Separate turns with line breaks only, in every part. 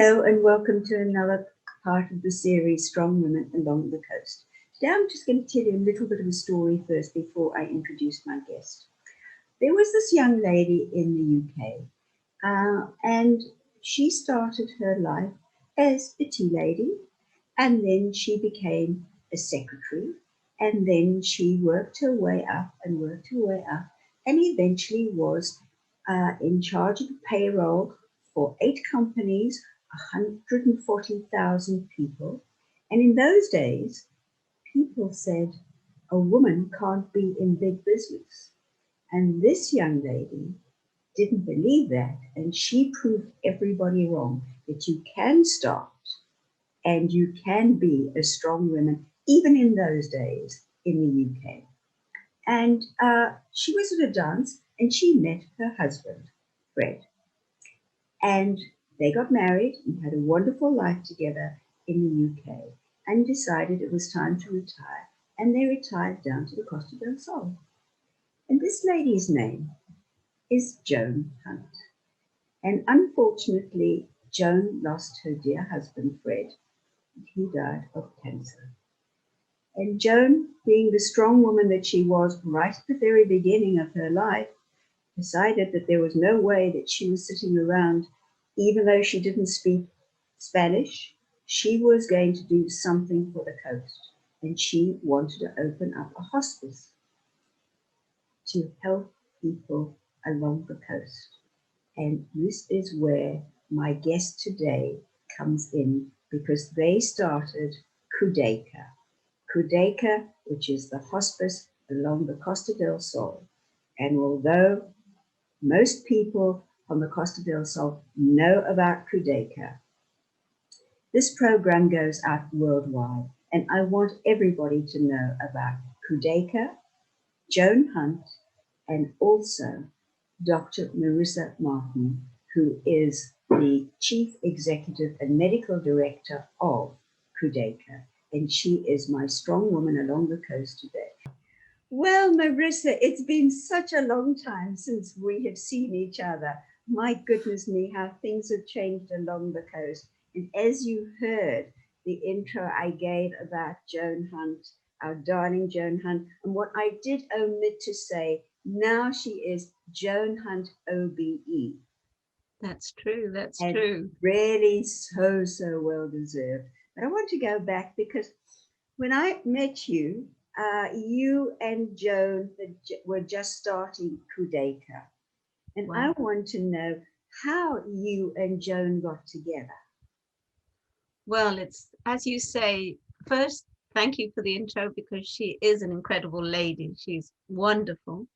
Hello and welcome to another part of the series Strong Women Along the Coast. Today I'm just going to tell you a little bit of a story first before I introduce my guest. There was this young lady in the UK and she started her life as a tea lady, and then she became a secretary, and then she worked her way up and eventually was in charge of the payroll for 8 companies, 140,000 people. And in those days, people said a woman can't be in big business. And this young lady didn't believe that, and she proved everybody wrong, that you can start and you can be a strong woman, even in those days in the UK. And she was at a dance and she met her husband, Fred. And they got married and had a wonderful life together in the UK and decided it was time to retire. And they retired down to the Costa del Sol. And this lady's name is Joan Hunt. And unfortunately, Joan lost her dear husband, Fred. He died of cancer. And Joan, being the strong woman that she was right at the very beginning of her life, decided that there was no way that she was sitting around, even though she didn't speak Spanish. She was going to do something for the coast, and she wanted to open up a hospice to help people along the coast. And this is where my guest today comes in, because they started Cudeka. Cudeka, which is the hospice along the Costa del Sol. And although most people on the Costa del Sol know about Cudeka, this program goes out worldwide, and I want everybody to know about Cudeka, Joan Hunt, and also Dr. Marisa Martin, who is the Chief Executive and Medical Director of Cudeka, and she is my strong woman along the coast today. Well, Marisa, it's been such a long time since we have seen each other. My goodness me, how things have changed along the coast. And as you heard the intro I gave about Joan Hunt, our darling Joan Hunt, and what I did omit to say, now she is Joan Hunt OBE.
That's true, that's
and
true.
Really so well deserved. But I want to go back, because when I met you, you and Joan were just starting Cudeka. And wow. I want to know how you and Joan got together.
Well, it's, as you say, first, thank you for the intro, because she is an incredible lady. She's wonderful.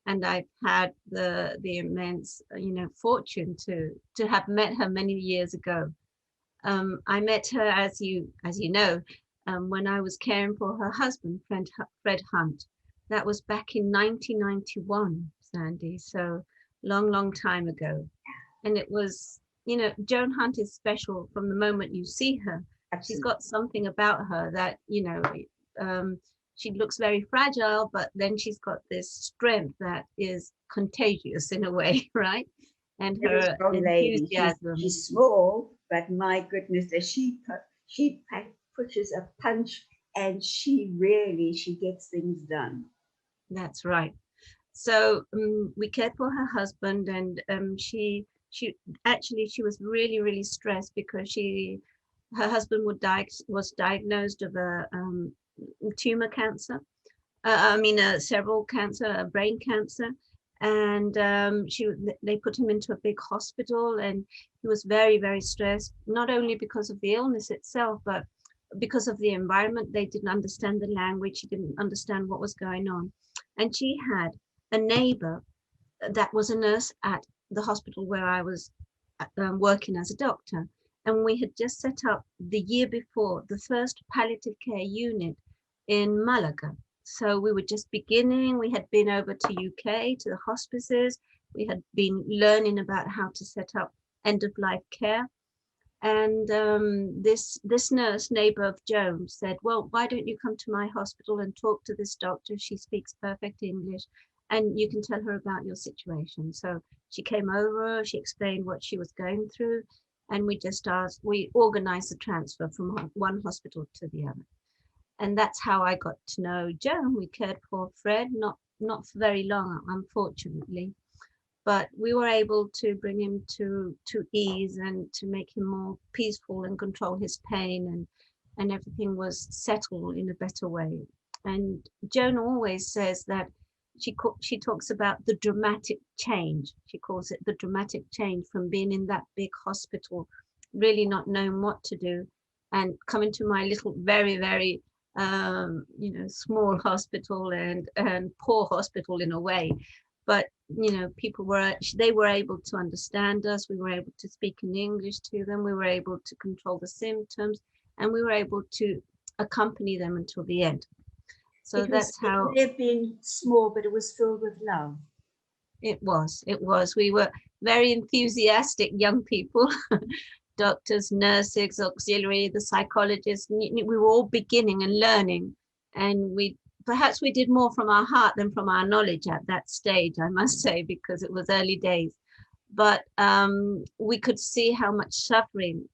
And I've had the immense, fortune to have met her many years ago. I met her, as you know, when I was caring for her husband, Fred Hunt. That was back in 1991, Sandy. So long time ago. And it was, Joan Hunt is special from the moment you see her. Absolutely. She's got something about her that, she looks very fragile, but then she's got this strength that is contagious in a way, right? And her enthusiasm.
She's small, but my goodness, she pushes a punch, and she gets things done.
That's right. So we cared for her husband, and she was really stressed, because her husband was diagnosed of a tumor cancer. Several cancer, brain cancer, and they put him into a big hospital, and he was very stressed, not only because of the illness itself, but because of the environment. They didn't understand the language. He didn't understand what was going on. And she had a neighbor that was a nurse at the hospital where I was working as a doctor. And we had just set up the year before the first palliative care unit in Malaga. So we were just beginning. We had been over to UK, to the hospices. We had been learning about how to set up end-of-life care. And this nurse, neighbor of Joan, said, well, why don't you come to my hospital and talk to this doctor? She speaks perfect English, and you can tell her about your situation. So she came over, she explained what she was going through, and we organized the transfer from one hospital to the other. And that's how I got to know Joan. We cared for Fred, not for very long, unfortunately, but we were able to bring him to ease and to make him more peaceful and control his pain, and everything was settled in a better way. And Joan always says that she talks about the dramatic change. She calls it the dramatic change from being in that big hospital, really not knowing what to do, and coming to my little, very, very small hospital and poor hospital in a way. But they were able to understand us. We were able to speak in English to them. We were able to control the symptoms, and we were able to accompany them until the end. So that's how
it may have been small, but it was filled with love.
It was. We were very enthusiastic young people, doctors, nurses, auxiliary, the psychologists. We were all beginning and learning, and perhaps we did more from our heart than from our knowledge at that stage, I must say, because it was early days. But we could see how much suffering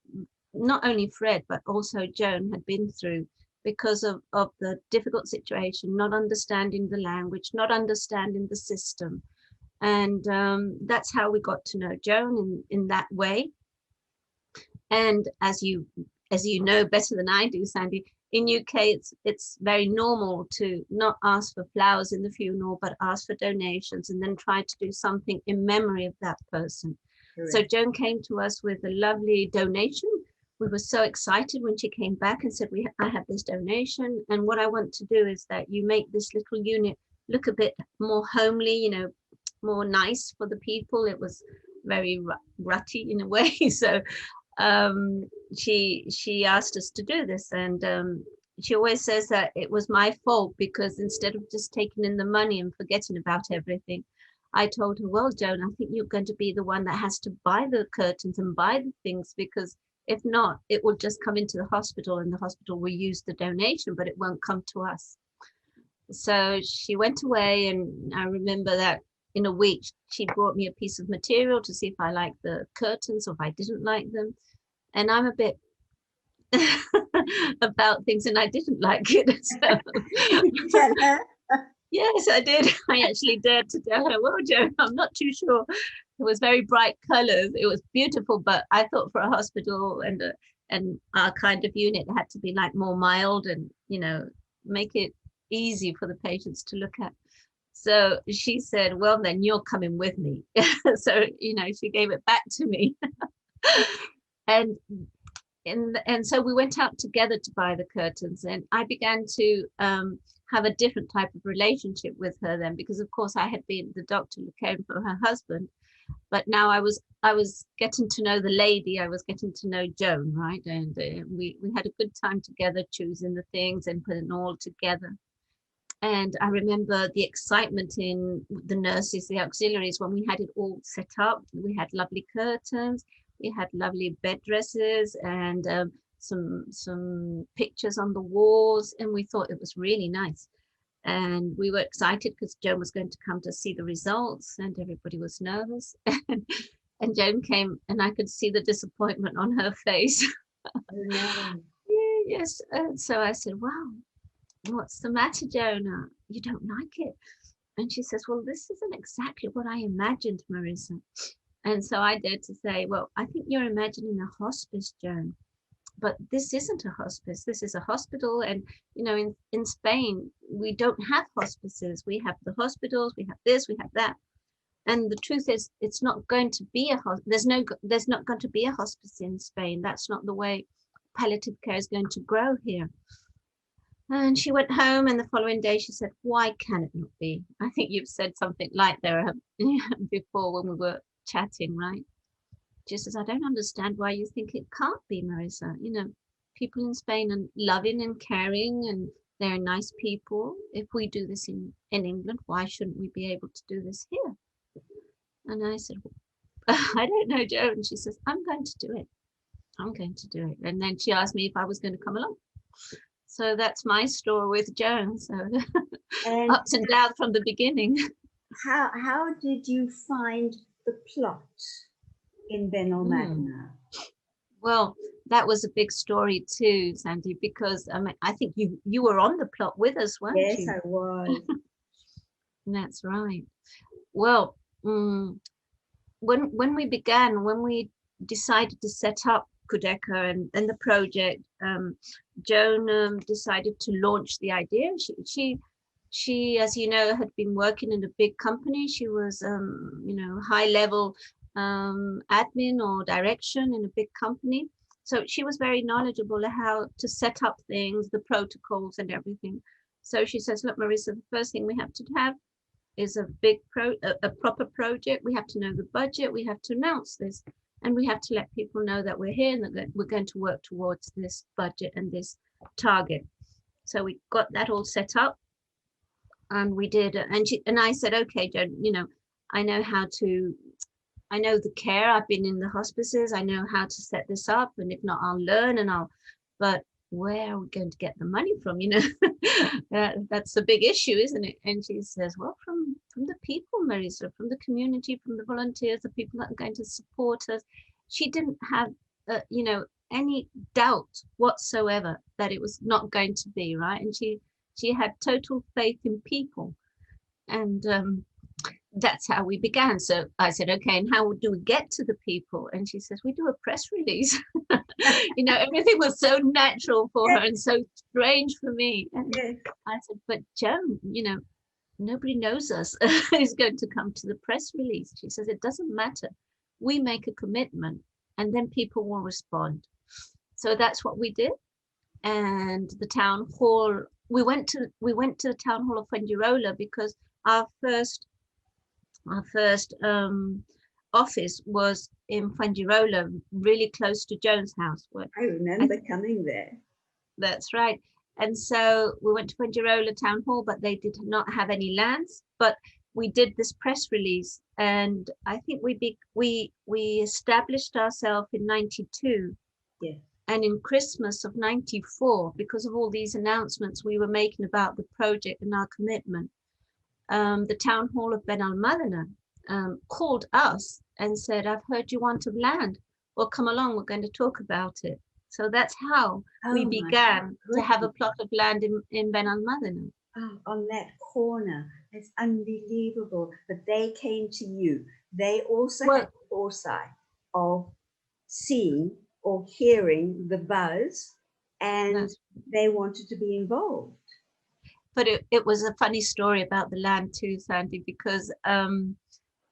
not only Fred, but also Joan had been through because of the difficult situation, not understanding the language, not understanding the system. And that's how we got to know Joan in that way. And as you know better than I do, Sandy, in UK, it's very normal to not ask for flowers in the funeral, but ask for donations and then try to do something in memory of that person. Correct. So Joan came to us with a lovely donation. We were so excited when she came back and said, I have this donation. And what I want to do is that you make this little unit look a bit more homely, more nice for the people. It was very rutty in a way. So she asked us to do this, and she always says that it was my fault because instead of just taking in the money and forgetting about everything, I told her, well, Joan, I think you're going to be the one that has to buy the curtains and buy the things, because if not, it will just come into the hospital and the hospital will use the donation, but it won't come to us. So she went away, and I remember that in a week, she brought me a piece of material to see if I liked the curtains or if I didn't like them. And I'm a bit about things, and I didn't like it. So.
Tell her?
Yes, I did. I actually dared to tell her, well, Joan, I'm not too sure. It was very bright colors. It was beautiful, but I thought for a hospital and our kind of unit, it had to be like more mild and, make it easy for the patients to look at. So she said, well, then you're coming with me. So, she gave it back to me. And so we went out together to buy the curtains, and I began to have a different type of relationship with her then, because of course I had been the doctor who cared for her husband, but now I was getting to know the lady. I was getting to know Joan, right? And we had a good time together, choosing the things and putting it all together. And I remember the excitement in the nurses, the auxiliaries, when we had it all set up. We had lovely curtains, we had lovely bed dresses, and some pictures on the walls, and we thought it was really nice. And we were excited because Joan was going to come to see the results, and everybody was nervous. And Joan came, and I could see the disappointment on her face.
Oh, no.
Yeah, yes. And so I said, wow, what's the matter, Joan? You don't like it? And she says, well, this isn't exactly what I imagined, Marisa. And so I dared to say, well, I think you're imagining a hospice, Joan, but this isn't a hospice. This is a hospital. And, in Spain, we don't have hospices. We have the hospitals, we have this, we have that. And the truth is, it's not going to be there's not going to be a hospice in Spain. That's not the way palliative care is going to grow here. And she went home, and the following day she said, why can it not be? I think you've said something like that before when we were chatting, right? She says, I don't understand why you think it can't be, Marisa. People in Spain are loving and caring, and they're nice people. If we do this in England, why shouldn't we be able to do this here? And I said, well, I don't know, Joe. And she says, I'm going to do it. I'm going to do it. And then she asked me if I was going to come along. So that's my story with Joan. So and ups and downs from the beginning.
How did you find the plot in Benalmádena?
Well, that was a big story too, Sandy, because I mean, I think you were on the plot with us, weren't
Yes,
you?
I was.
That's right. Well, when we began, when we decided to set up Cudeka and the project, Joan decided to launch the idea. She, as you know, had been working in a big company. She was, you know, high level admin or direction in a big company. So she was very knowledgeable of how to set up things, the protocols and everything. So she says, look, Marisa, the first thing we have to have is a proper project. We have to know the budget. We have to announce this, and we have to let people know that we're here and that we're going to work towards this budget and this target. So we got that all set up, and we did. And I said, okay, Joan, you know, I know the care. I've been in the hospices. I know how to set this up, and if not, I'll learn but where are we going to get the money from? You know, that's a big issue, isn't it? And she says, well, from the people, Marisa, from the community, from the volunteers, the people that are going to support us. She didn't have, you know, any doubt whatsoever that it was not going to be right. And she had total faith in people. And that's how we began. So I said, okay, and how do we get to the people? And she says, we do a press release. You know, everything was so natural for her and so strange for me. And I said, but Joan, you know, nobody knows us is going to come to the press release. She says, it doesn't matter. We make a commitment and then people will respond. So that's what we did. And the town hall, we went to the town hall of Fuengirola because our first office was in Fuengirola, really close to Joan's house.
I remember coming there.
That's right. And so we went to Fuengirola Town Hall, but they did not have any lands. But we did this press release, and I think we established ourselves in '92.
Yeah.
And in Christmas of '94, because of all these announcements we were making about the project and our commitment, the town hall of Ben Almadena called us and said, I've heard you want of land. Well, come along, we're going to talk about it. So that's how we began to have a plot of land in Ben Almadena.
Oh, on that corner. It's unbelievable. But they came to you. They also had the foresight of seeing or hearing the buzz, and they wanted to be involved.
But it was a funny story about the land too, Sandy, because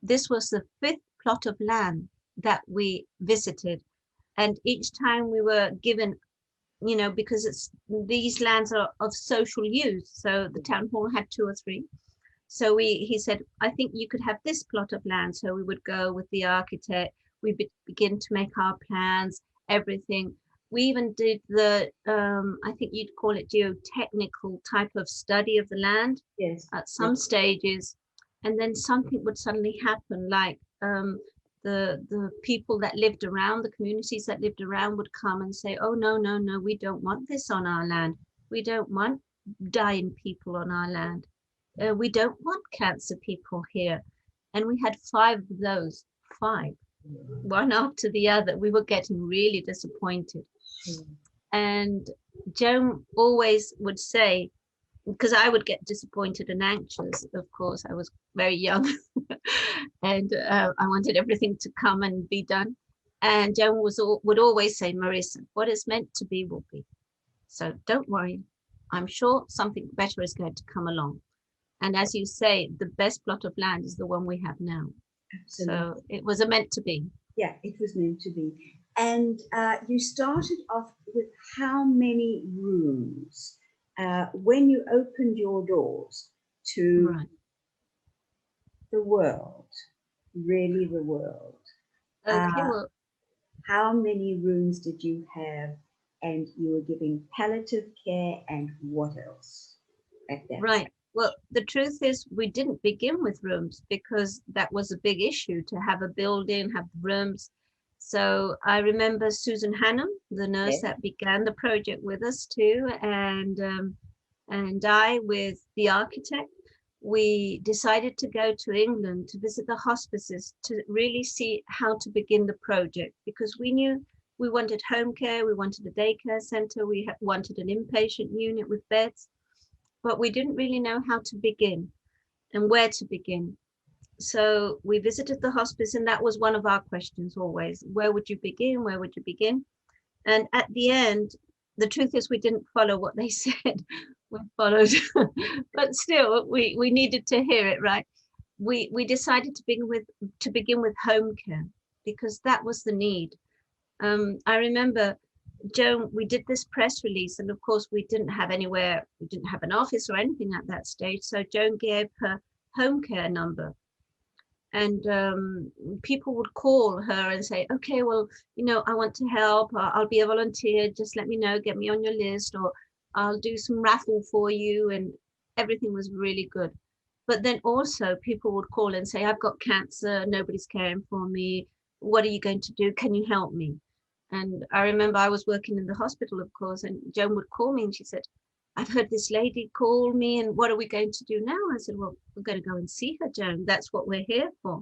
this was the 5th plot of land that we visited. And each time we were given, you know, because these lands are of social use. So the town hall had 2 or 3. So he said, I think you could have this plot of land. So we would go with the architect. We begin to make our plans, everything. We even did the, I think you'd call it geotechnical type of study of the land.
Yes.
At some stages. And then something would suddenly happen, like the people that lived around, the communities that lived around would come and say, oh, no, we don't want this on our land. We don't want dying people on our land. We don't want cancer people here. And we had 5 of those, 5, one after the other. We were getting really disappointed. And Joan always would say, because I would get disappointed and anxious, of course, I was very young and I wanted everything to come and be done. And Joan would always say, Marisa, what is meant to be will be. So don't worry. I'm sure something better is going to come along. And as you say, the best plot of land is the one we have now. Absolutely. So it was a meant to be.
Yeah, it was meant to be. And you started off with how many rooms when you opened your doors to the world, really the world.
Okay, well,
how many rooms did you have? And you were giving palliative care and what else at that?
Right. Well, the truth is we didn't begin with rooms because that was a big issue to have a building, have rooms. So I remember Susan Hannum, the nurse that began the project with us too, and I with the architect, we decided to go to England to visit the hospices to really see how to begin the project, because we knew We wanted home care, we wanted a daycare center, we wanted an inpatient unit with beds, but we didn't really know how to begin and where to begin. So we visited the hospice, and that was one of our questions always. Where would you begin? Where would you begin? And at the end, the truth is we didn't follow what they said. We followed, but still we needed to hear it, right? We decided to begin with home care because that was the need. I remember, Joan, we did this press release, and of course we didn't have anywhere, we didn't have an office or anything at that stage. So Joan gave her home care number, and people would call her and say, okay, well, you know, I want to help, I'll be a volunteer, just let me know, get me on your list, or I'll do some raffle for you. And everything was really good. But then also people would call and say, I've got cancer, nobody's caring for me, what are you going to do, can you help me? And I remember I was working in the hospital, of course, and Joan would call me and she said, I've heard this lady call me, and what are we going to do now? I said, well, we're going to go and see her, Joan. That's what we're here for.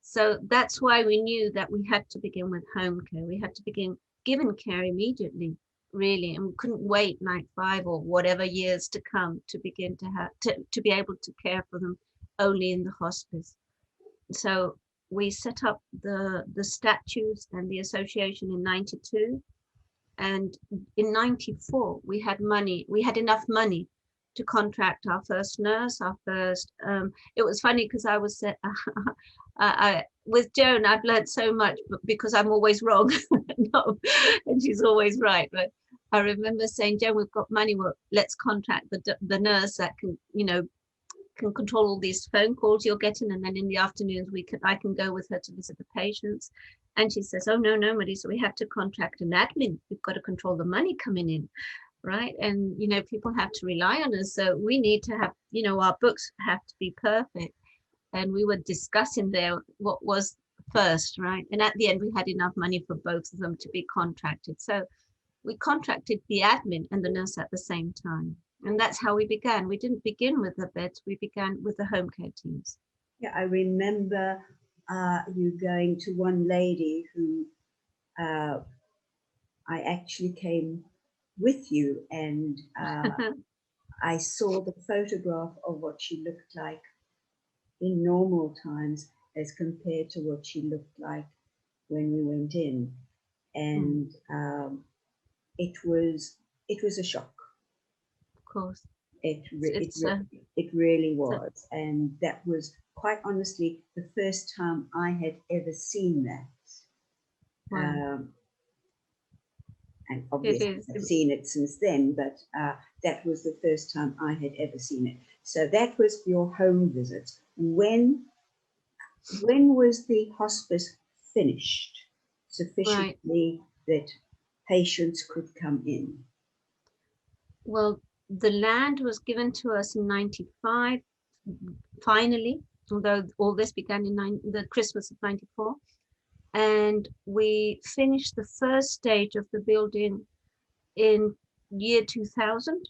So that's why we knew that we had to begin with home care. We had to begin giving care immediately, really, and we couldn't wait like 5 or whatever years to come to begin to have to be able to care for them only in the hospice. So we set up the statutes and the association in 92. And in 94, we had enough money to contract our first nurse, our first, it was funny because I was, with Joan, I've learned so much because I'm always wrong. No, and she's always right. But I remember saying, Joan, we've got money, well, let's contract the nurse that can, you know, can control all these phone calls you're getting, and then in the afternoons I can go with her to visit the patients. And she says, oh no, Marisa, we have to contract an admin. We've got to control the money coming in, right? And you know, people have to rely on us, so we need to have, you know, our books have to be perfect. And we were discussing there what was first, right? And at the end we had enough money for both of them to be contracted, so we contracted the admin and the nurse at the same time. And that's how we began. We didn't begin with the beds, we began with the home care teams.
Yeah, I remember you going to one lady who I actually came with you, and I saw the photograph of what she looked like in normal times as compared to what she looked like when we went in. And it was a shock.
Of course.
It really was. And that was quite honestly the first time I had ever seen that. Wow. And obviously I've seen it since then, but that was the first time I had ever seen it. So that was your home visit. When was the hospice finished sufficiently that patients could come in?
Well, the land was given to us in 95, finally, although all this began in the Christmas of 94. And we finished the first stage of the building in year 2000,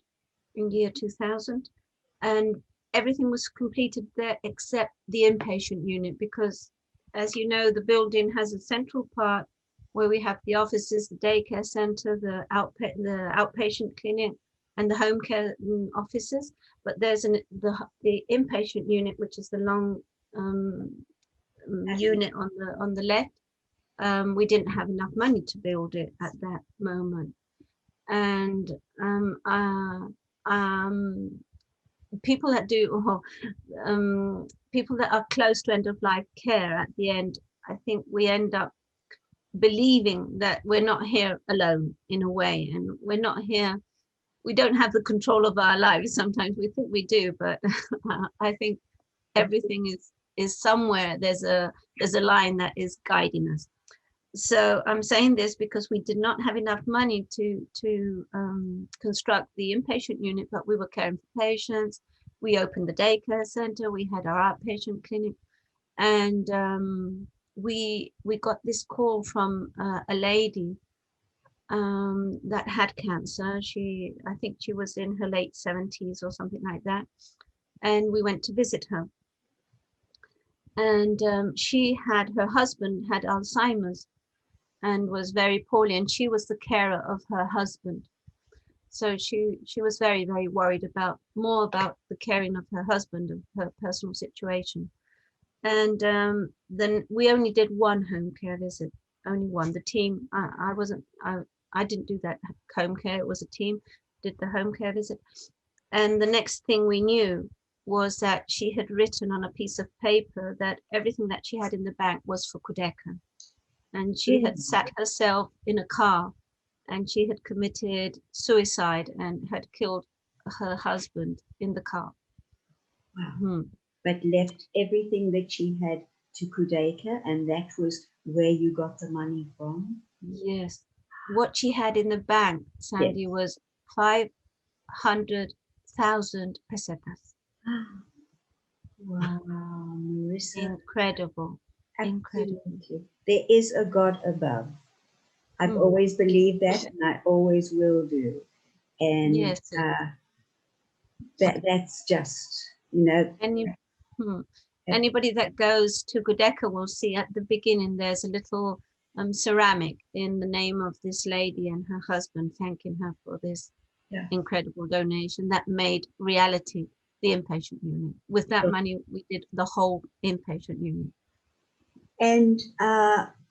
and everything was completed there except the inpatient unit, because as you know, the building has a central part where we have the offices, the daycare center, the outpatient clinic, and the home care offices. But there's the inpatient unit, which is the long unit on the left. We didn't have enough money to build it at that moment, and people that people that are close to end of life care, at the end, I think we end up believing that we're not here alone in a way, and we're not here. We don't have the control of our lives. Sometimes we think we do, but I think everything is somewhere. There's a line that is guiding us. So I'm saying this because we did not have enough money to construct the inpatient unit, but we were caring for patients. We opened the daycare center. We had our outpatient clinic, and we got this call from a lady that had cancer. I think she was in her late 70s or something like that, and we went to visit her. And her husband had Alzheimer's, and was very poorly, and she was the carer of her husband. So she was very, very worried more about the caring of her husband and her personal situation. And then we only did one home care visit, only one. The team, I didn't do that home care. It was a team did the home care visit. And the next thing we knew was that she had written on a piece of paper that everything that she had in the bank was for Cudeka. And she had sat herself in a car and she had committed suicide and had killed her husband in the car.
Wow. But left everything that she had to Cudeka, and that was where you got the money from?
Yes. What she had in the bank, Sandy, yes, was 500,000 pesetas.
Wow, Marisa.
Incredible.
Absolutely. Incredible. There is a God above. I've always believed that, and I always will do. And yes, that's just,
anybody that goes to Cudeka will see at the beginning there's a little ceramic in the name of this lady and her husband, thanking her for this incredible donation that made reality the inpatient unit. With that money, we did the whole inpatient unit.
And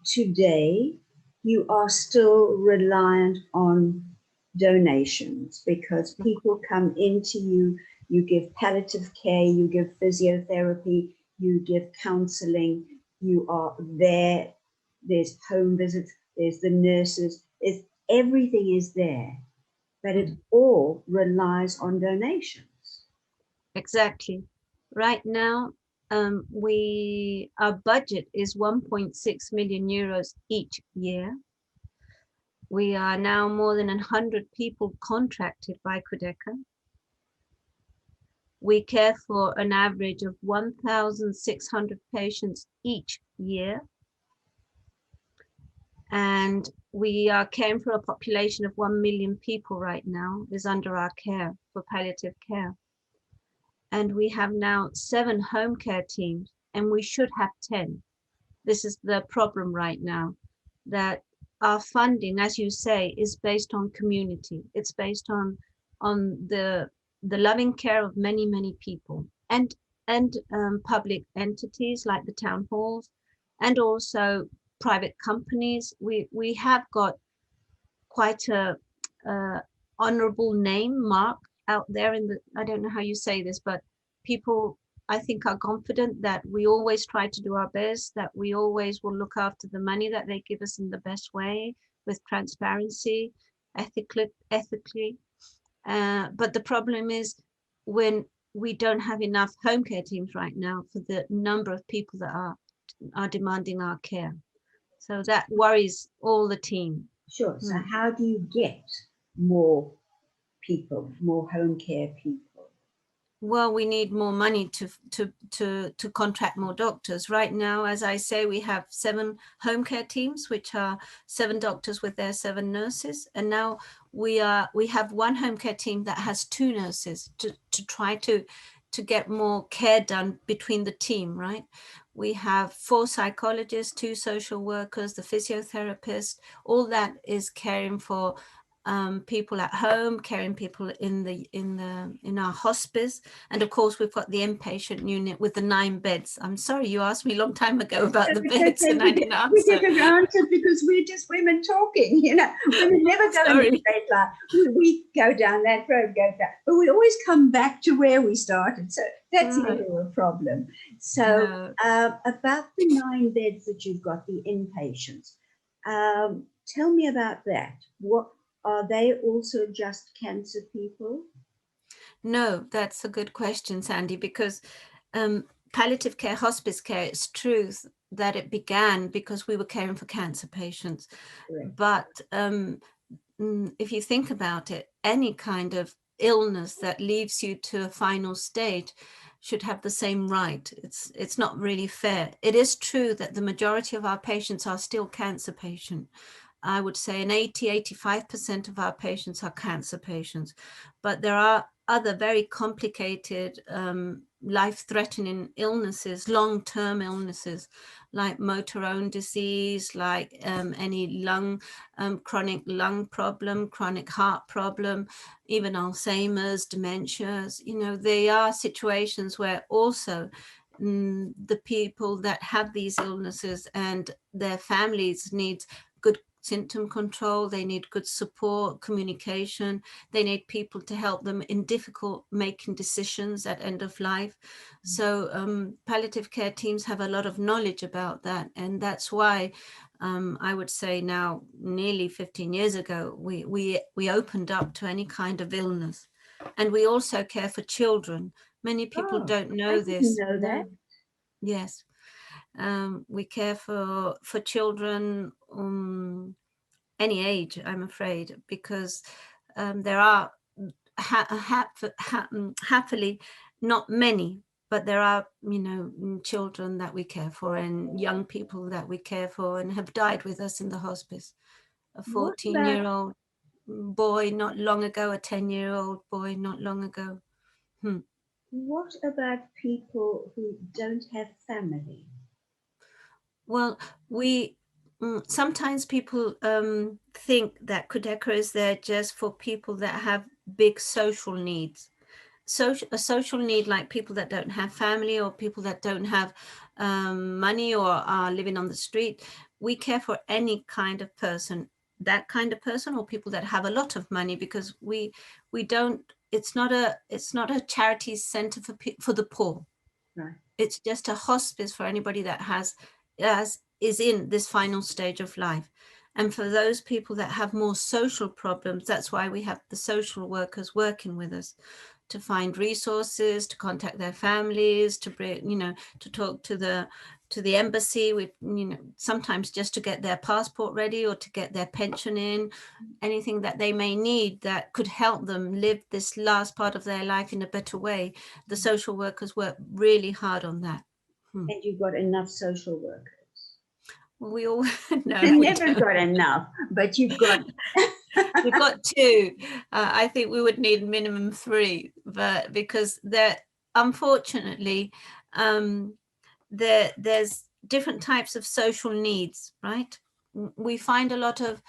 today, you are still reliant on donations because people come into you, you give palliative care, you give physiotherapy, you give counseling, you are there, there's home visits, there's the nurses, everything is there, but it all relies on donations.
Exactly. Right now, our budget is 1.6 million euros each year. We are now more than 100 people contracted by Cudeka. We care for an average of 1,600 patients each year. And we are caring for a population of 1 million people right now is under our care for palliative care. And we have now 7 home care teams, and we should have 10. This is the problem right now, that our funding, as you say, is based on community. It's based on the loving care of many, many people and public entities like the town halls, and also private companies. We have got quite a honorable name mark out there in the, I don't know how you say this, but people, I think, are confident that we always try to do our best, that we always will look after the money that they give us in the best way, with transparency, ethically. But the problem is when we don't have enough home care teams right now for the number of people that are demanding our care. So that worries all the team.
Sure. So how do you get more people, more home care people?
Well, we need more money to contract more doctors. Right now, as I say, we have 7 home care teams, which are 7 doctors with their 7 nurses. And now we have 1 home care team that has 2 nurses to try to get more care done between the team, right? We have 4 psychologists, 2 social workers, the physiotherapist. All that is caring for people at home, caring people in our hospice, and of course we've got the inpatient unit with the 9 beds. I'm sorry, you asked me a long time ago about the beds, and I didn't answer.
We didn't answer because we're just women talking, Women never go in a straight line. We go down that road, but we always come back to where we started. So that's never a problem. So about the 9 beds that you've got, the inpatients, tell me about that. What are they also just cancer people?
No, that's a good question, Sandy, because palliative care, hospice care, it's true that it began because we were caring for cancer patients. Right. But if you think about it, any kind of illness that leaves you to a final stage should have the same right. It's not really fair. It is true that the majority of our patients are still cancer patients. I would say an 85% of our patients are cancer patients, but there are other very complicated life-threatening illnesses, long-term illnesses like motor neurone disease, like any chronic lung problem, chronic heart problem, even Alzheimer's, dementias. You know, they are situations where also the people that have these illnesses and their families need good symptom control, they need good support, communication, they need people to help them in difficult making decisions at end of life. So palliative care teams have a lot of knowledge about that, and that's why I would say now, nearly 15 years ago, we opened up to any kind of illness. And we also care for children. Many people don't know
I
this.
didn't know that.
Yes. We care for children any age, I'm afraid, because there are happily not many, but there are, you know, children that we care for and young people that we care for and have died with us in the hospice. A 14-year-old boy not long ago, a 10-year-old boy not long ago.
What about people who don't have family?
Well, we sometimes people think that Cudeka is there just for people that have big social needs. A social need like people that don't have family or people that don't have money or are living on the street. We care for any kind of person, that kind of person, or people that have a lot of money, because we don't. It's not a charity center for the poor.
Right.
It's just a hospice for anybody that is in this final stage of life. And for those people that have more social problems, that's why we have the social workers working with us to find resources, to contact their families, to bring, you know, to talk to the embassy with, you know, sometimes just to get their passport ready or to get their pension in, anything that they may need that could help them live this last part of their life in a better way. The social workers work really hard on that.
And you've got enough social workers?
Well, we all know.
Never got enough, but you've got.
We've got two. I think we would need minimum three, but because unfortunately, there's different types of social needs, right? We find a lot of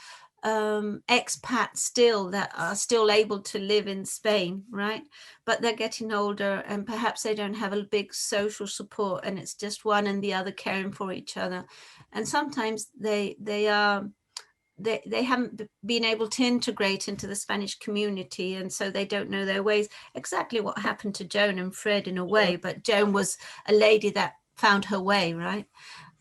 expats still that are still able to live in Spain, right? But they're getting older and perhaps they don't have a big social support, and it's just one and the other caring for each other. And sometimes they haven't been able to integrate into the Spanish community, and so they don't know their ways. Exactly what happened to Joan and Fred in a way, but Joan was a lady that found her way, right?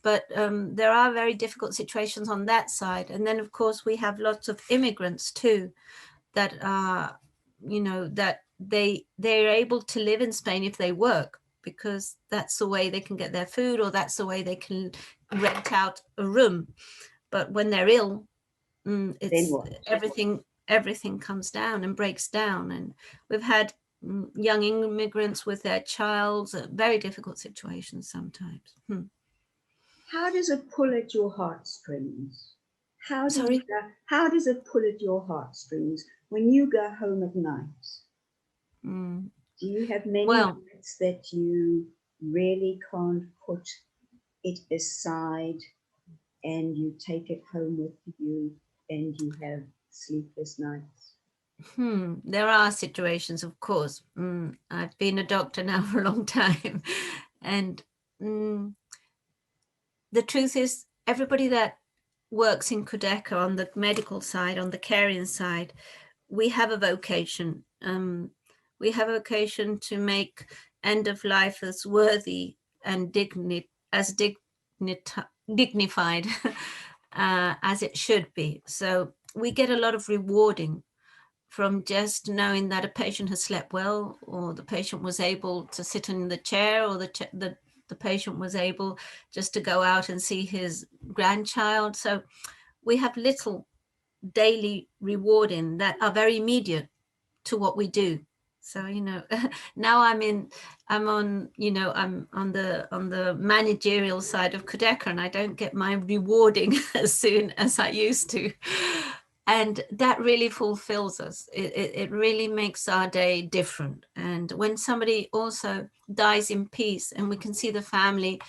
But there are very difficult situations on that side. And then, of course, we have lots of immigrants too that are, you know, that they're able to live in Spain if they work, because that's the way they can get their food, or that's the way they can rent out a room. But when they're ill, it's everything comes down and breaks down. And we've had young immigrants with their child, very difficult situations sometimes.
How does it pull at your heartstrings? How does it pull at your heartstrings when you go home at night? Do you have many nights that you really can't put it aside and you take it home with you and you have sleepless nights?
There are situations, of course. I've been a doctor now for a long time, and the truth is, everybody that works in Cudeka on the medical side, on the caring side, we have a vocation. We have a vocation to make end of life as worthy and dignified as it should be. So we get a lot of rewarding from just knowing that a patient has slept well, or the patient was able to sit in the chair, or the patient was able just to go out and see his grandchild. So we have little daily rewarding that are very immediate to what we do. So, you know, now I'm on, you know, I'm on the managerial side of Cudeka, and I don't get my rewarding as soon as I used to. And that really fulfills us. It really makes our day different. And when somebody also dies in peace and we can see the family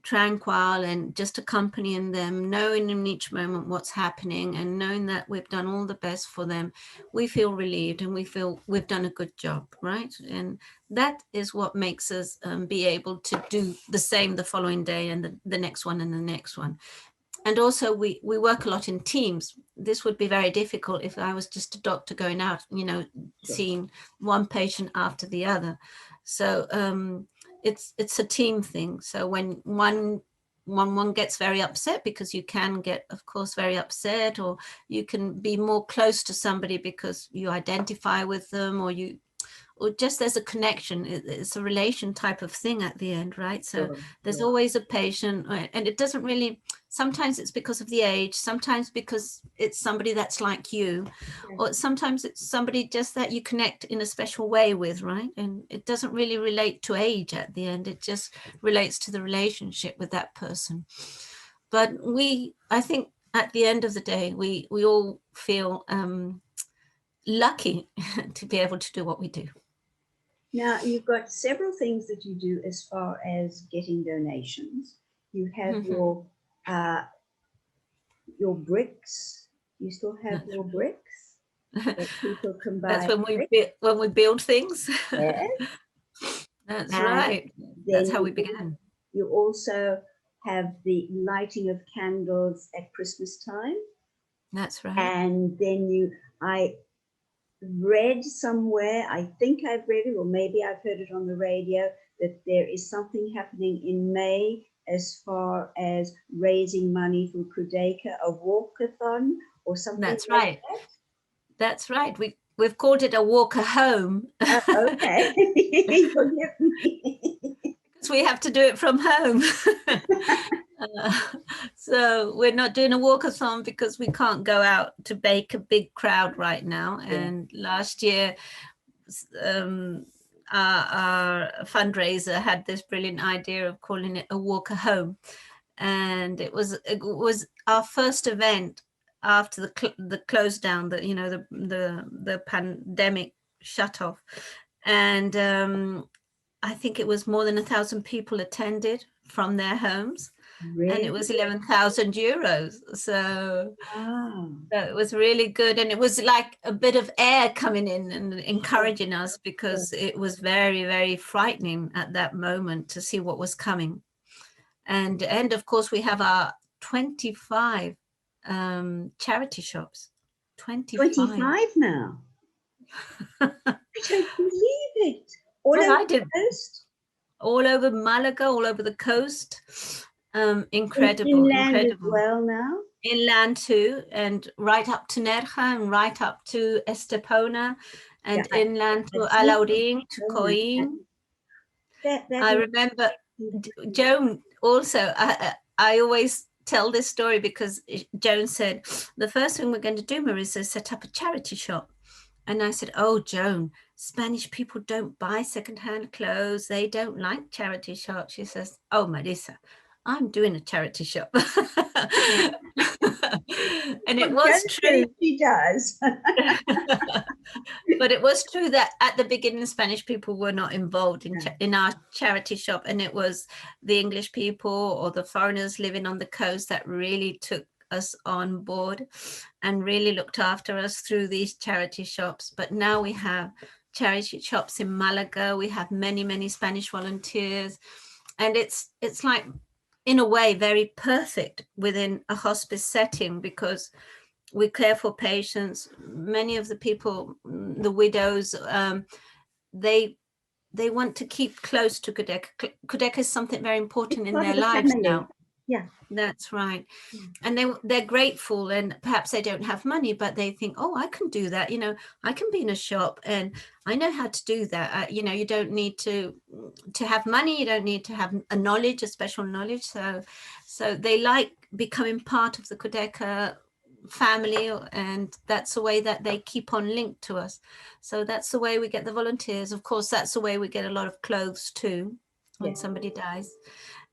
tranquil and just accompanying them, knowing in each moment what's happening and knowing that we've done all the best for them, we feel relieved and we feel we've done a good job, right? And that is what makes us be able to do the same the following day and the next one and the next one. And also we work a lot in teams. This would be very difficult if I was just a doctor going out, you know, seeing one patient after the other. So it's a team thing. So when one gets very upset, because you can get, of course, very upset, or you can be more close to somebody because you identify with them, or just there's a connection. It's a relation type of thing at the end, right? So there's always a patient, and it doesn't really, sometimes it's because of the age, sometimes because it's somebody that's like you, or sometimes it's somebody just that you connect in a special way with, right? And it doesn't really relate to age at the end. It just relates to the relationship with that person. But I think at the end of the day, we all feel lucky to be able to do what we do.
Now, you've got several things that you do as far as getting donations. You have your bricks. You still have your bricks that people can buy.
That's when we build things.
Yes.
That's right. That's how we began.
You also have the lighting of candles at Christmas time.
That's right.
And then I read somewhere, I think I've read it, or maybe I've heard it on the radio, that there is something happening in May as far as raising money for Cudeka, a walkathon or something.
That's right. That. That's right. We've called it a walker home.
Okay. Forgive me.
Because we have to do it from home. So we're not doing a walkathon because we can't go out to bake a big crowd right now. Yeah. And last year, our fundraiser had this brilliant idea of calling it a walker home, and it was our first event after the close down, the pandemic shut off, and I think it was more than 1,000 people attended from their homes. Really? And it was 11,000 euros. So it was really good. And it was like a bit of air coming in and encouraging us, because it was very, very frightening at that moment to see what was coming. And of course, we have our 25 charity shops. 25
now. I don't believe it. All over the coast?
All over Malaga, all over the coast. Incredible.
Inland
incredible.
As well now?
Inland too, and right up to Nerja, and right up to Estepona, and inland to Alaurín, to Coín. I remember Joan also, I always tell this story because Joan said, the first thing we're going to do, Marisa, is set up a charity shop. And I said, oh, Joan, Spanish people don't buy secondhand clothes. They don't like charity shops. She says, oh, Marisa, I'm doing a charity shop. And it was true.
She does.
But it was true that at the beginning, Spanish people were not involved in our charity shop. And it was the English people or the foreigners living on the coast that really took us on board and really looked after us through these charity shops. But now we have charity shops in Malaga. We have many, many Spanish volunteers. And it's like, in a way, very perfect within a hospice setting, because we care for patients. Many of the people, the widows, they want to keep close to Cudeka. Cudeka is something very important in their lives now.
Yeah,
that's right. And they're grateful, and perhaps they don't have money, but they think, oh, I can do that. You know, I can be in a shop and I know how to do that. You know, you don't need to have money. You don't need to have a special knowledge. So they like becoming part of the Cudeka family, and that's the way that they keep on linked to us. So that's the way we get the volunteers. Of course, that's the way we get a lot of clothes too when somebody dies.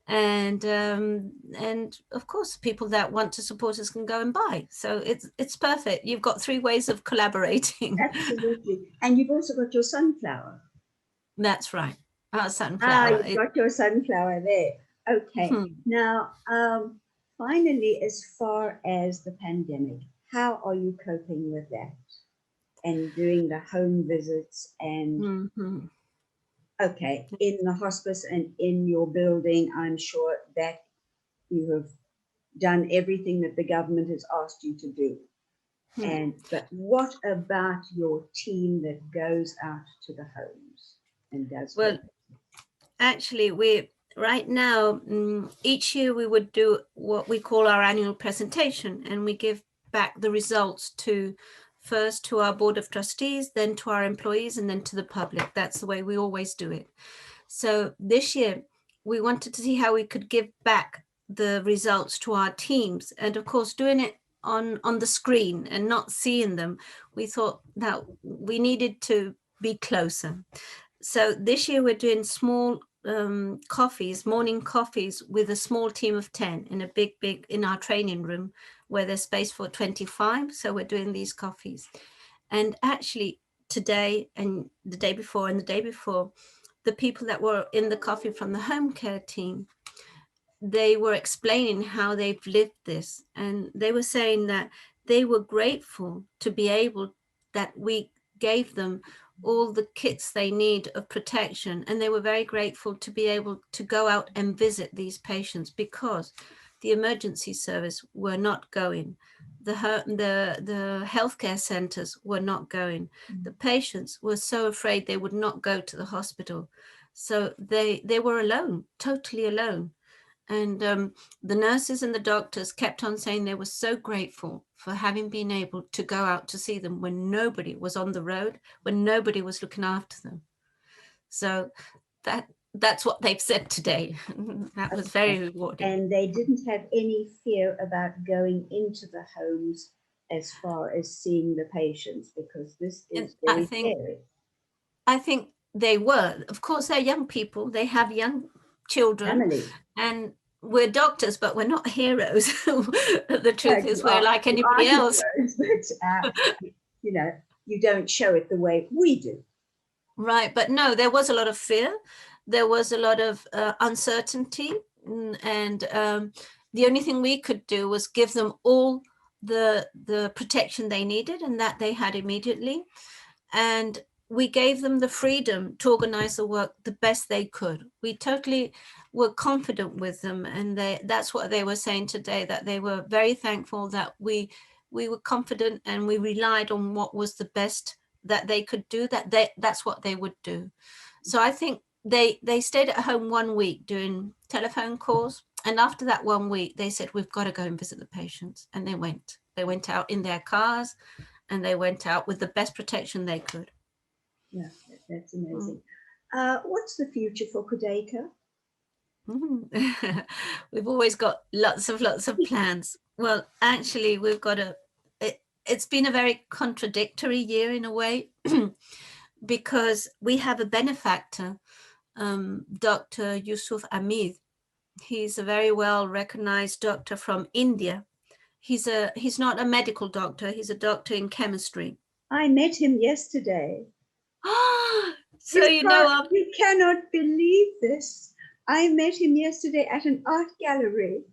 And of course, people that want to support us can go and buy. So it's perfect. You've got 3 ways of collaborating.
Absolutely. And you've also got your sunflower.
That's right. Our sunflower.
You've got your sunflower there. Okay. Now, finally, as far as the pandemic, how are you coping with that? And doing the home visits and okay, in the hospice and in your building, I'm sure that you have done everything that the government has asked you to do. But what about your team that goes out to the homes and does?
Well, actually, we right now, each year we would do what we call our annual presentation, and we give back the results first to our board of trustees, then to our employees, and then to the public. That's the way we always do it. So this year we wanted to see how we could give back the results to our teams, and of course doing it on the screen and not seeing them, we thought that we needed to be closer. So this year we're doing small coffees, morning coffees, with a small team of 10 in a big in our training room where there's space for 25. So we're doing these coffees. And actually today and the day before and the day before, the people that were in the coffee from the home care team, they were explaining how they've lived this. And they were saying that they were grateful to be able, that we gave them all the kits they need of protection. And they were very grateful to be able to go out and visit these patients, because the emergency service were not going. The healthcare centers were not going. The patients were so afraid they would not go to the hospital. So they were alone, totally alone. And the nurses and the doctors kept on saying they were so grateful for having been able to go out to see them when nobody was on the road, when nobody was looking after them. So that's what they've said today. That was very rewarding.
And they didn't have any fear about going into the homes as far as seeing the patients, because this is very scary.
I think they were. Of course, they're young people. They have young children. Family. And we're doctors, but we're not heroes. The truth is, we're like anybody else.
Heroes, but, you know, you don't show it the way we do.
Right. But no, there was a lot of fear. There was a lot of uncertainty. And the only thing we could do was give them all the protection they needed and that they had immediately. And we gave them the freedom to organize the work the best they could. We totally were confident with them. And that's what they were saying today, that they were very thankful that we were confident and we relied on what was the best that they could do, that's what they would do. So I think they stayed at home 1 week doing telephone calls. And after that 1 week, they said, we've got to go and visit the patients. And they went out in their cars, and they went out with the best protection they could.
Yeah, that's amazing. What's the future for Cudeka?
We've always got lots of plans. Well, actually, we've got it's been a very contradictory year in a way, because we have a benefactor, Dr. Yusuf Ahmed. He's a very well recognized doctor from India. He's not a medical doctor. He's a doctor in chemistry.
I met him yesterday.
So you
cannot believe this. I met him yesterday at an art gallery.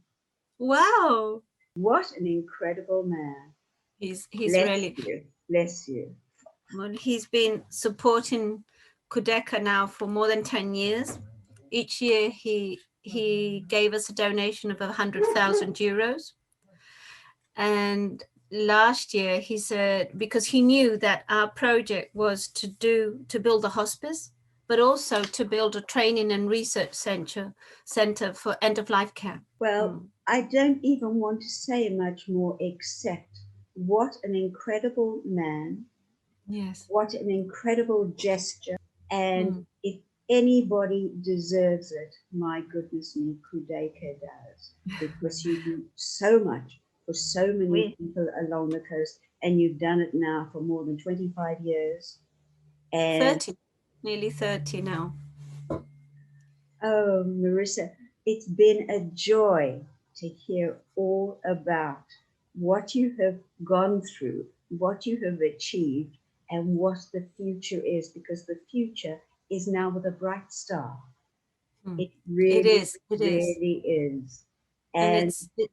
Wow.
What an incredible man.
He's really...
Bless you.
Well, he's been supporting Cudeka now for more than 10 years. Each year he gave us a donation of 100,000 euros. And last year he said, because he knew that our project was to build a hospice, but also to build a training and research center for end-of-life care.
Well, I don't even want to say much more, except what an incredible man.
Yes.
What an incredible gesture. And if anybody deserves it, my goodness me, Cudeka does, because you do so much for so many
We
people along the coast, and you've done it now for more than 25 years. And
30, nearly 30 now.
oh, Marisa, it's been a joy to hear all about what you have gone through, what you have achieved, and what the future is, because the future is now with a bright star. It
It
really,
is, it is.
really is.
And
And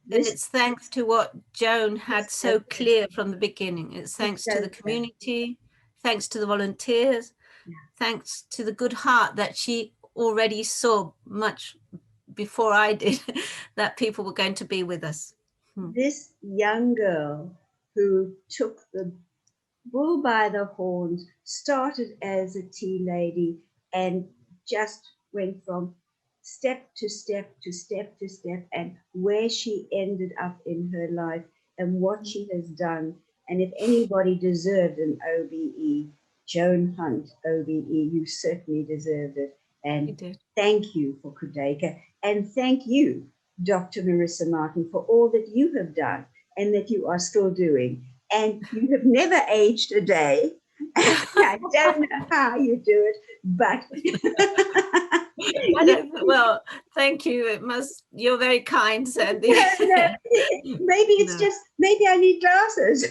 this
it's thanks to what Joan had
is
so clear from the beginning. It's thanks to the community, thanks to the volunteers, thanks to the good heart that she already saw much before I did, that people were going to be with us.
this young girl who took the bull by the horns, started as a tea lady, and just went from step to step to step to step, and where she ended up in her life and what she has done. And if anybody deserved an OBE, Joan Hunt OBE, you certainly deserved it. And thank you for Cudeka, and thank you, Dr. Marisa Martin, for all that you have done and that you are still doing. And you have never aged a day. I don't know how you do it, but
well, thank you. You're very kind, Sandy.
Maybe it's just, maybe I need glasses.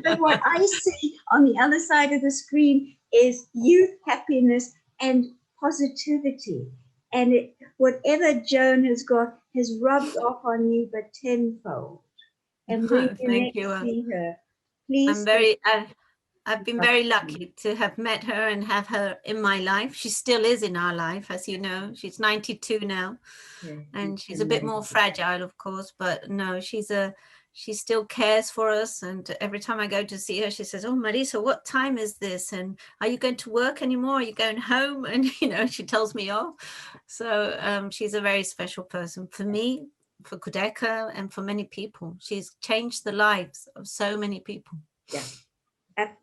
But what I see on the other side of the screen is youth, happiness, and positivity. And whatever Joan has got has rubbed off on you, but tenfold. And when you next see her, please.
I've been very lucky to have met her and have her in my life. She still is in our life, as you know. She's 92 now, and she's a bit more fragile, of course, but no, she still cares for us. And every time I go to see her, she says, "Oh, Marisa, what time is this? And are you going to work anymore? Are you going home?" And, she tells me off. So she's a very special person for me, for Cudeka, and for many people. She's changed the lives of so many people.
Yeah.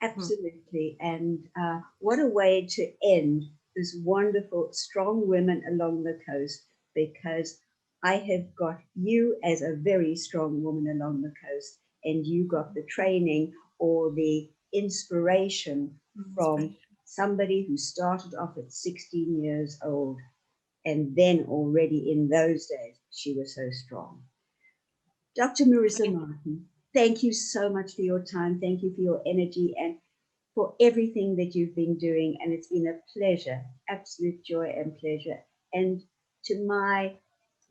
Absolutely. And what a way to end this wonderful, strong women along the coast, because I have got you as a very strong woman along the coast, and you got the training or the inspiration from somebody who started off at 16 years old, and then already in those days, she was so strong. Dr. Marisa Martin, thank you so much for your time. Thank you for your energy and for everything that you've been doing. And it's been a pleasure, absolute joy and pleasure. And to my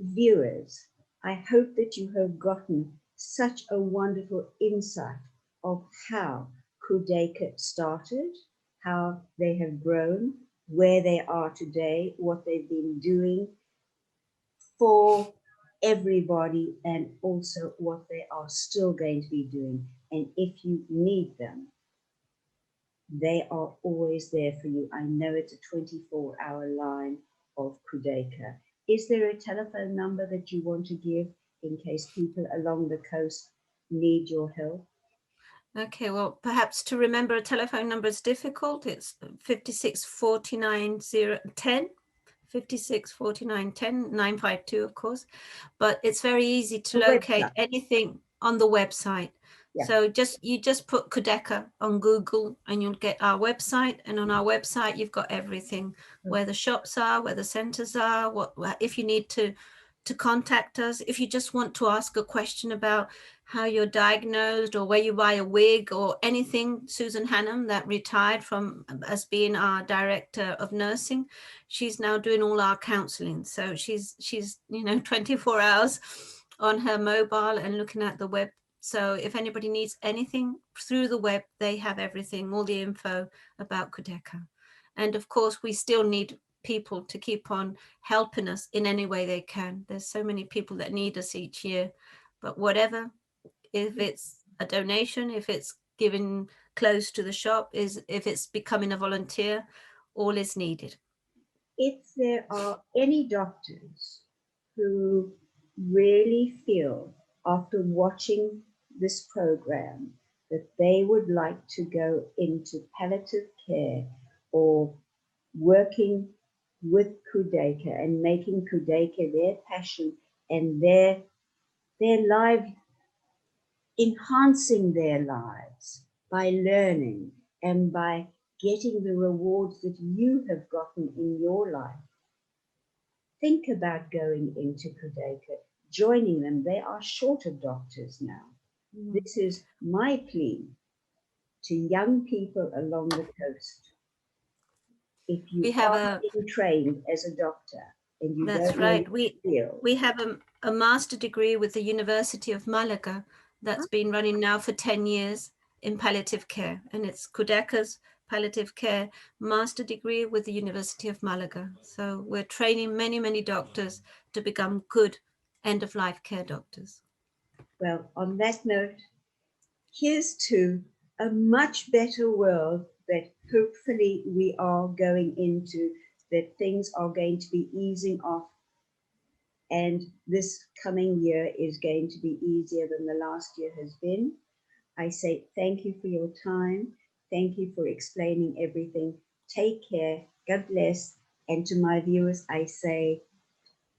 viewers, I hope that you have gotten such a wonderful insight of how Cudeka started, how they have grown, where they are today, what they've been doing for everybody, and also what they are still going to be doing. And if you need them, they are always there for you. I know it's a 24-hour line of Cudeka. Is there a telephone number that you want to give in case people along the coast need your help?
Okay, well, perhaps to remember a telephone number is difficult. It's 56 49 10. 56 49 10 952, of course, but it's very easy to locate anything on the website. So you just put Cudeka on Google and you'll get our website, and on our website you've got everything, where the shops are, where the centers are, what if you need to contact us, if you just want to ask a question about how you're diagnosed or where you buy a wig or anything. Susan Hannum, that retired from as being our director of nursing, she's now doing all our counseling. So she's 24 hours on her mobile and looking at the web. So if anybody needs anything through the web, they have everything, all the info about Cudeka. And of course, we still need people to keep on helping us in any way they can. There's so many people that need us each year, but whatever, if it's a donation, if it's giving clothes to the shop, if it's becoming a volunteer, all is needed.
If there are any doctors who really feel after watching this program that they would like to go into palliative care or working with Cudeka and making Cudeka their passion and their their life, enhancing their lives by learning and by getting the rewards that you have gotten in your life. Think about going into Cudeka, joining them. They are short of doctors now. This is my plea to young people along the coast. If you are being trained as a doctor and you
That's
don't
right.
know the field,
We have a master degree with the University of Malaga that's been running now for 10 years in palliative care, and it's Cudeka's palliative care master degree with the University of Malaga. So we're training many doctors to become good end-of-life care doctors.
Well, on that note, here's to a much better world that hopefully we are going into, that things are going to be easing off, and this coming year is going to be easier than the last year has been. I say thank you for your time. Thank you for explaining everything. Take care. God bless. And to my viewers, I say,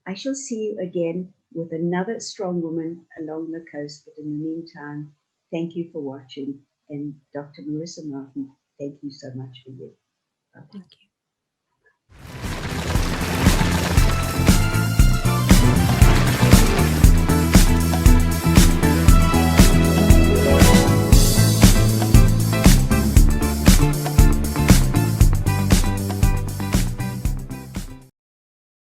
I shall see you again with another strong woman along the coast. But in the meantime, thank you for watching. And Dr. Marisa Martin, thank you so much for you. Bye-bye.
Thank you.